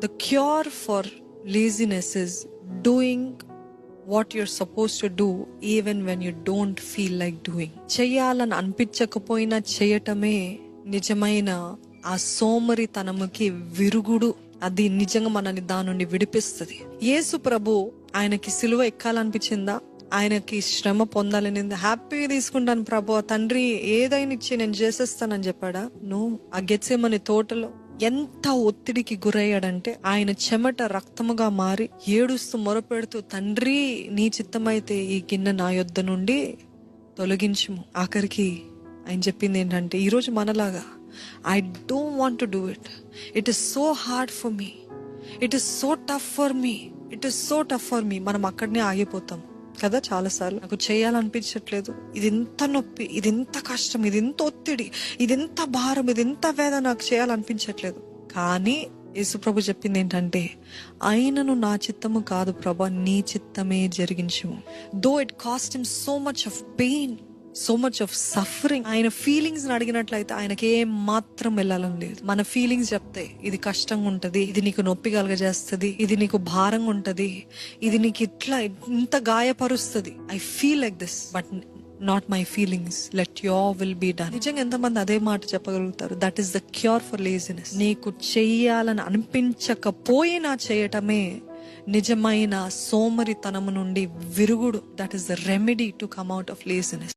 The cure for laziness is doing what you're supposed to do even when you don't feel like doing. చెయ్యాలని అనిపించకపోయినా చేయటమే నిజమైన ఆ సోమరితనముకి విరుగుడు. అది నిజంగా మనని దాని నుండి విడిపిస్తుంది. యేసు ప్రభు ఆయనకి సిలువ ఎక్కాలనిపించిందా? ఆయనకి శ్రమ పొందాలని హ్యాపీగా తీసుకుంటాను ప్రభు, తండ్రి ఏదైనా ఇచ్చి నేను చేసేస్తానని చెప్పాడా? ఆ గెత్సేమని తోటలో ఎంత ఒత్తిడికి గురయ్యాడంటే ఆయన చెమట రక్తముగా మారి ఏడుస్తూ మొరపెడుతూ, తండ్రి నీ చిత్తమైతే ఈ గిన్నె నా యొద్ద నుండి తొలగించుము. ఆఖరికి ఆయన చెప్పింది ఏంటంటే, ఈరోజు మనలాగా I don't want to do it, it is so hard for me, it is so tough for me, it is so tough for me. మనం అక్కడనే ఆగిపోతాం కదా చాలాసార్లు. నాకు చేయాలనిపించట్లేదు, ఇది ఎంత నొప్పి, ఇది ఎంత కష్టం, ఇది ఎంత ఒత్తిడి, ఇది ఎంత భారం, ఇది ఎంత వేదన, నాకు చేయాలనిపించట్లేదు. కానీ యేసుప్రభు చెప్పింది ఏంటంటే, ఆయనను నా చిత్తము కాదు ప్రభా, నీ చిత్తమే జరిగించు. Though it cost him so much of pain, so much of suffering. ఆయన ఫీలింగ్స్ అడిగినట్లయితే ఆయనకి ఏం మాత్రం వెళ్ళాలని లేదు. మన ఫీలింగ్స్ చెప్తే ఇది కష్టంగా ఉంటది, ఇది నీకు నొప్పి కలగజేస్తుంది, ఇది నీకు భారంగా ఉంటది, ఇది నీకు ఇట్లా ఇంత గాయపరుస్తుంది. I feel like this but not my feelings, let your will be done. నిజంగా ఎంతమంది అదే మాట చెప్పగలుగుతారు? That is the cure for laziness. నీకు చెయ్యాలని అనిపించకపోయినా చేయటమే నిజమైన సోమరితనము నుండి విరుగుడు. That is the remedy to come out of laziness.